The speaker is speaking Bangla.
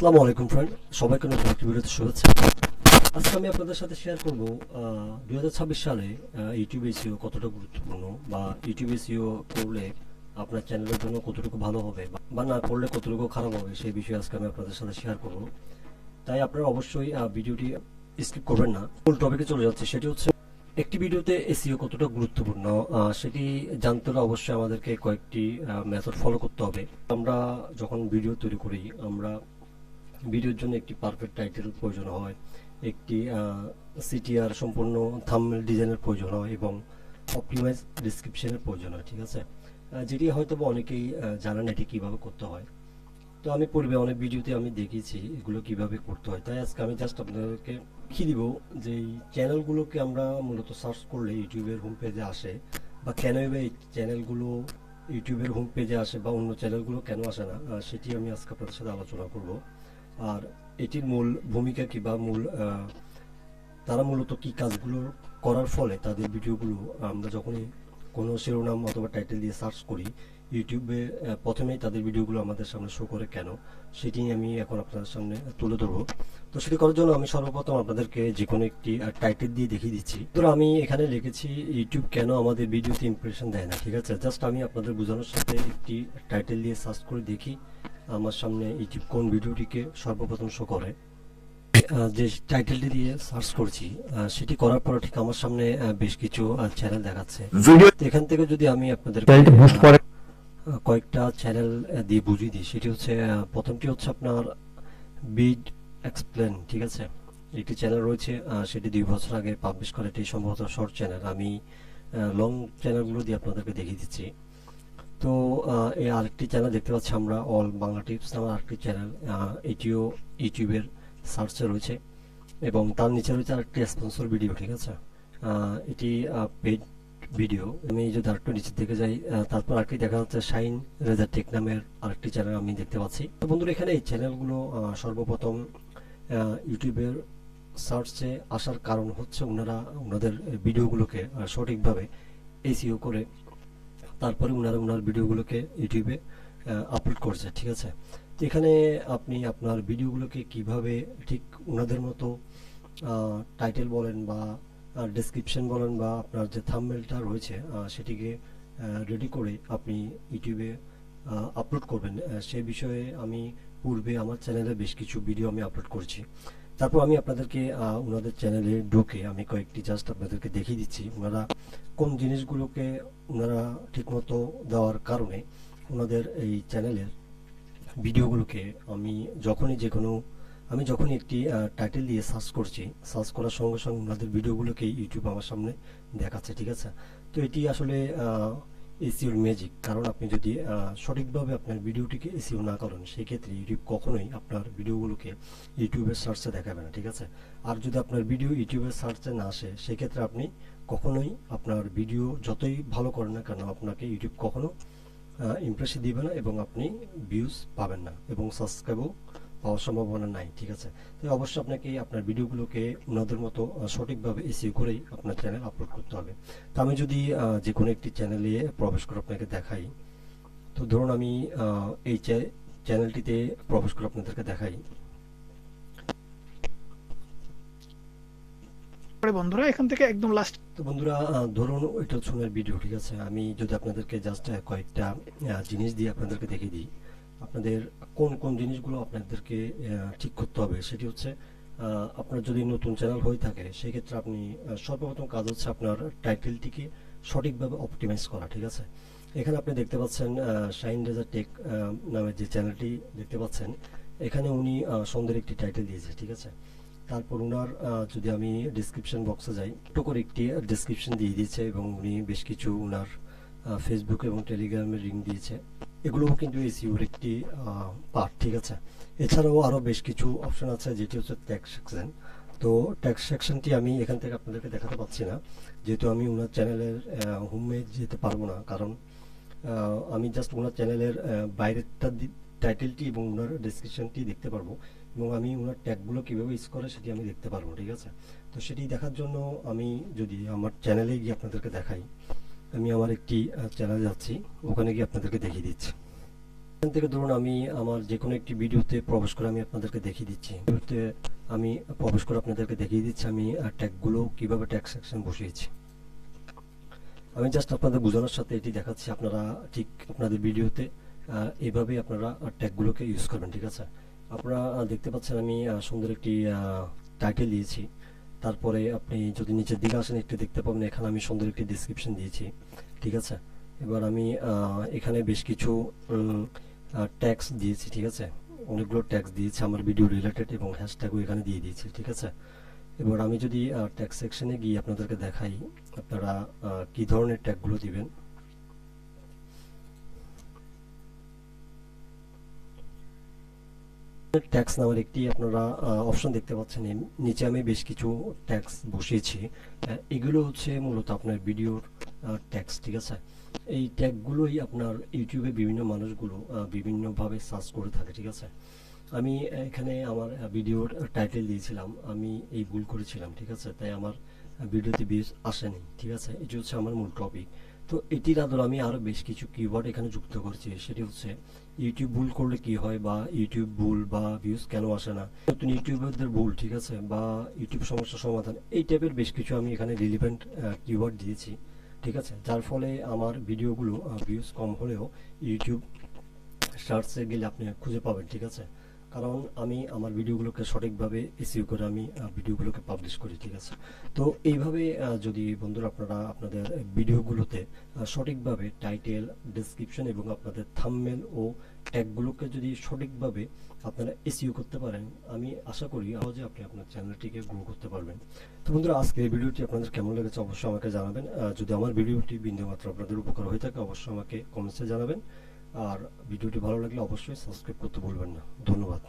আসসালামু আলাইকুম ফ্রেন্ড, সবাইকে নতুন একটি ভিডিওতে শুভেচ্ছা। আজকে আমি আপনাদের সাথে শেয়ার করব 2026 সালে ইউটিউব এসইও কতটা গুরুত্বপূর্ণ, বা ইউটিউব এসইও করলে আপনার চ্যানেলের জন্য কতটুকু ভালো হবে বা না করলে কতটুকু খারাপ হবে, সেই বিষয়ে আজকে আমি আপনাদের সাথে শেয়ার করব। তাই আপনারা অবশ্যই ভিডিওটি স্কিপ করবেন না। মূল টপিকে চলে যাচ্ছে, সেটি হচ্ছে একটি ভিডিওতে এসইও কতটা গুরুত্বপূর্ণ। সেটি জানতে হলে অবশ্যই আমাদেরকে কয়েকটি মেথড ফলো করতে হবে। আমরা যখন ভিডিও তৈরি করি, আমরা ভিডিওর জন্য একটি পারফেক্ট টাইটেল প্রয়োজন হয়, একটি সিটিআর সম্পূর্ণ থাম্বনেল ডিজাইনের প্রয়োজন হয় এবং অপটিমাইজ ডেসক্রিপশনের প্রয়োজন হয়। ঠিক আছে, যেটি হয়তো অনেকেই জানেন এটি কিভাবে করতে হয়। তো আমি পূর্বে অনেক ভিডিওতে আমি দেখিয়েছি এগুলো কিভাবে করতে হয়। তাই আজকে আমি জাস্ট আপনাদেরকে দেখিয়ে দিব যে এই চ্যানেলগুলোকে আমরা মূলত সার্চ করলে ইউটিউবের হোম পেজে আসে, বা কেন এই চ্যানেলগুলো ইউটিউবের হোম পেজে আসে বা অন্য চ্যানেলগুলো কেন আসে না, সেটি আমি আজকে আপনাদের সাথে আলোচনা করব। আর এটির মূল ভূমিকা কি, বা তারা মূলত কি কাজগুলো করার ফলে তাদের ভিডিওগুলো আমরা যখনই কোনো শিরোনাম অথবা টাইটেল দিয়ে সার্চ করি, ইউটিউবে প্রথমেই তাদের ভিডিওগুলো আমাদের সামনে শো করে কেন, সেটি আমি এখন আপনাদের সামনে তুলে ধরবো। তো সেটি করার জন্য আমি সর্বপ্রথম আপনাদেরকে যে কোনো একটি টাইটেল দিয়ে দেখিয়ে দিচ্ছি। তো আমি এখানে লিখেছি ইউটিউব কেন আমাদের ভিডিওতে ইমপ্রেশন দেয় না। ঠিক আছে, জাস্ট আমি আপনাদের বোঝানোর সাথে একটি টাইটেল দিয়ে সার্চ করে দেখি আমার সামনে ইউটিউব কোন ভিডিওটিকে সর্বপ্রথম শো করে। যে টাইটেলটি দিয়ে সার্চ করছি, সেটি করার পর ঠিক আমার সামনে বেশ কিছু চ্যানেল দেখাচ্ছে। এখান থেকে যদি আমি আপনাদের কয়েকটা চ্যানেল দিয়ে বুঝিয়ে দিই, সেটি হচ্ছে প্রথমটি হচ্ছে আপনার বিড এক্সপ্লেন। ঠিক আছে, একটি চ্যানেল রয়েছে, সেটি 2 বছর আগে পাবলিশ করে, এটি সম্ভবত শর্ট চ্যানেল। আমি লং চ্যানেলগুলো দিয়ে আপনাদেরকে দেখিয়ে দিচ্ছি। তো এই আরেকটি চ্যানেল দেখতে পাচ্ছি আমরা, অল বাংলা টিপস নামের আরেকটি চ্যানেল, এটিও ইউটিউবের সার্চে রয়েছে এবং তার নিচে রয়েছে আরেকটি স্পন্সর ভিডিও। ঠিক আছে, এটি পেড ভিডিও। আমি যদি আরেকটু নিচের দিকে যাই, তারপর আরেকটি দেখা যাচ্ছে শাইন রেজার টেক নামের আরেকটি চ্যানেল আমি দেখতে পাচ্ছি। তো বন্ধুরা, এখানে এই চ্যানেলগুলো সর্বপ্রথম ইউটিউবের সার্চে আসার কারণ হচ্ছে ওনাদের ভিডিওগুলোকে সঠিকভাবে এসইও করে তারপরে ওনার ভিডিওগুলোকে ইউটিউবে আপলোড করছে। ঠিক আছে, তো এখানে আপনি আপনার ভিডিওগুলোকে কিভাবে ঠিক ওনাদের মতো টাইটেল বলেন বা ডেসক্রিপশন বলেন বা আপনার যে থাম্বনেলটা রয়েছে সেটিকে রেডি করে আপনি ইউটিউবে আপলোড করবেন, সে বিষয়ে আমি পূর্বে আমার চ্যানেলে বেশ কিছু ভিডিও আমি আপলোড করেছি। তারপর আমি আপনাদেরকে ওনাদের চ্যানেলে ঢুকে আমি কয়েকটি জাস্ট আপনাদেরকে দেখিয়ে দিচ্ছি ওনারা কোন জিনিসগুলোকে ওনারা ঠিকমতো দেওয়ার কারণে ওনাদের এই চ্যানেলের ভিডিওগুলোকে আমি যখনই একটি টাইটেল দিয়ে সার্চ করছি, সার্চ করার সঙ্গে সঙ্গে ওনাদের ভিডিওগুলোকে ইউটিউব আমার সামনে দেখাচ্ছে। ঠিক আছে, তো এটি আসলে এসইওর ম্যাজিক। কারণ আপনি যদি সঠিকভাবে আপনার ভিডিওটিকে এসইও না করেন, সেক্ষেত্রে ইউটিউব কখনোই আপনার ভিডিওগুলোকে ইউটিউবের সার্চে দেখাবে না। ঠিক আছে, আর যদি আপনার ভিডিও ইউটিউবের সার্চে না আসে, সেক্ষেত্রে আপনি কখনোই আপনার ভিডিও যতই ভালো করেন না কেন, আপনাকে ইউটিউব কখনো ইমপ্রেশন দিবে না এবং আপনি ভিউজ পাবেন না এবং সাবস্ক্রাইবও পাওয়ার সম্ভাবনা নাই। ঠিক আছে, তাই অবশ্যই আপনাকে আপনার ভিডিওগুলোকে ওনাদের মতো সঠিকভাবে এসইও করেই আপনার চ্যানেল আপলোড করতে হবে। তো আমি যদি যে কোনো একটি চ্যানেলে প্রবেশ করে আপনাকে দেখাই, তো ধরুন আমি এই চ্যানেলটিতে প্রবেশ করে আপনাদেরকে দেখাই। বন্ধুরা, এখান থেকে একদম লাস্ট। তো বন্ধুরা, ধরুন এটা হচ্ছে ওনার ভিডিও। ঠিক আছে, আমি যদি আপনাদেরকে জাস্ট কয়েকটা জিনিস দিয়ে আপনাদেরকে দেখিয়ে দিই, আপনাদের কোন কোন জিনিসগুলো আপনাদেরকে ঠিক করতে হবে। সেটি হচ্ছে আপনার যদি নতুন চ্যানেল হয়ে থাকে, সেক্ষেত্রে আপনি সর্বপ্রথম কাজ হচ্ছে আপনার টাইটেলটিকে সঠিকভাবে অপটিমাইজ করা। ঠিক আছে, এখানে আপনি দেখতে পাচ্ছেন শাইন রেজার টেক নামের যে চ্যানেলটি দেখতে পাচ্ছেন, এখানে উনি সুন্দর একটি টাইটেল দিয়েছে। ঠিক আছে, তারপর ওনার যদি আমি ডিসক্রিপশন বক্সে যাই, ছোট করে একটি ডিসক্রিপশন দিয়ে দিয়েছে এবং উনি বেশ কিছু ওনার ফেসবুক এবং টেলিগ্রামের লিঙ্ক দিয়েছে। এগুলোও কিন্তু এসইওর একটি পার্ট। ঠিক আছে, এছাড়াও আরও বেশ কিছু অপশন আছে, যেটি হচ্ছে ট্যাক্স সেকশন। তো ট্যাক্স সেকশনটি আমি এখান থেকে আপনাদেরকে দেখাতে পাচ্ছি না, যেহেতু আমি ওনার চ্যানেলের হোমে যেতে পারবো না। কারণ আমি জাস্ট ওনার চ্যানেলের বাইরেরটা টাইটেলটি এবং ওনার ডেসক্রিপশনটি দেখতে পারবো এবং আমি ওনার ট্যাগগুলো কীভাবে ইউজ করে সেটি আমি দেখতে পারবো। ঠিক আছে, তো সেটি দেখার জন্য আমি যদি আমার চ্যানেলে গিয়ে আপনাদেরকে দেখাই, আমি আমার একটি চ্যানেল যাচ্ছি, ওখানে গিয়ে আপনাদেরকে দেখিয়ে দিচ্ছি। এখান থেকে ধরুন আমি আমার যে কোনো একটি ভিডিওতে প্রবেশ করে আমি আপনাদেরকে দেখিয়ে দিচ্ছি। ভিডিওতে আমি প্রবেশ করে আপনাদেরকে দেখিয়ে দিচ্ছি আমি ট্যাগগুলো কিভাবে ট্যাগ সেকশন বসিয়েছি। আমি জাস্ট আপনাদের বোঝানোর সাথে এটি দেখাচ্ছি, আপনারা ঠিক আপনাদের ভিডিওতে এইভাবে আপনারা ট্যাগগুলোকে ইউজ করবেন, ঠিক আছে। আপনারা দেখতে পাচ্ছেন আমি সুন্দর একটি টাইটেল দিয়েছি, তারপরে আপনি যদি নিচের দিকে আসেন একটু দেখতে পাবেন এখানে আমি সুন্দর একটি ডেসক্রিপশন দিয়েছি, ঠিক আছে। এবার আমি এখানে বেশ কিছু ট্যাগস দিয়েছি, ঠিক আছে। অনেকগুলো ট্যাগস দিয়েছি আমার ভিডিও রিলেটেড এবং হ্যাশট্যাগও এখানে দিয়ে দিয়েছি, ঠিক আছে। এবার আমি যদি ট্যাগ সেকশনে গিয়ে আপনাদেরকে দেখাই আপনারা কি ধরনের ট্যাগগুলো দিবেন। ট্যাক্স নামের একটি আপনারা অপশন দেখতে পাচ্ছেন, এর নিচে আমি বেশ কিছু ট্যাক্স বসিয়েছি। এগুলো হচ্ছে মূলত আপনার ভিডিওর ট্যাক্স, ঠিক আছে। এই ট্যাগগুলোই আপনার ইউটিউবে বিভিন্ন মানুষগুলো বিভিন্নভাবে সার্চ করে থাকে, ঠিক আছে। আমি এখানে আমার ভিডিওর টাইটেল দিয়েছিলাম, আমি এই ভুল করেছিলাম, ঠিক আছে, তাই আমার ভিডিওতে ভিউজ আসেনি, ঠিক আছে। এটি হচ্ছে আমার মূল টপিক। তো এটির আদর আমি আরও বেশ কিছু কিওয়ার্ড এখানে যুক্ত করছি, সেটি হচ্ছে ইউটিউব ভুল করলে কি হয়, বা ইউটিউব ভুল বা ভিউজ কেন আসে না, নতুন ইউটিউবারদের ভুল, ঠিক আছে, বা ইউটিউব সমস্যা সমাধান, এই টাইপের বেশ কিছু আমি এখানে রিলিভেন্ট কিওয়ার্ড দিয়েছি, ঠিক আছে। যার ফলে আমার ভিডিওগুলো ভিউজ কম হলেও ইউটিউব সার্চে গেলে আপনি খুঁজে পাবেন, ঠিক আছে। কারণ আমি আমার ভিডিওগুলোকে সঠিকভাবে এসইও করে আমি ভিডিওগুলোকে পাবলিশ করি, ঠিক আছে। তো এইভাবে যদি বন্ধুরা আপনারা আপনাদের ভিডিওগুলোতে সঠিকভাবে টাইটেল, ডেসক্রিপশন এবং আপনাদের থাম্বনেল ও ট্যাগগুলোকে যদি সঠিকভাবে আপনারা এসইও করতে পারেন, আমি আশা করি যে আপনি আপনার চ্যানেলটিকে গ্রো করতে পারবেন। তো বন্ধুরা আজকে এই ভিডিওটি আপনাদের কেমন লেগেছে অবশ্যই আমাকে জানাবেন। যদি আমার ভিডিওটি বিন্দুমাত্র আপনাদের উপকার হয়ে থাকে অবশ্যই আমাকে কমেন্টসে জানাবেন। আর ভিডিওটি ভালো লাগলে অবশ্যই সাবস্ক্রাইব করতে ভুলবেন না। ধন্যবাদ।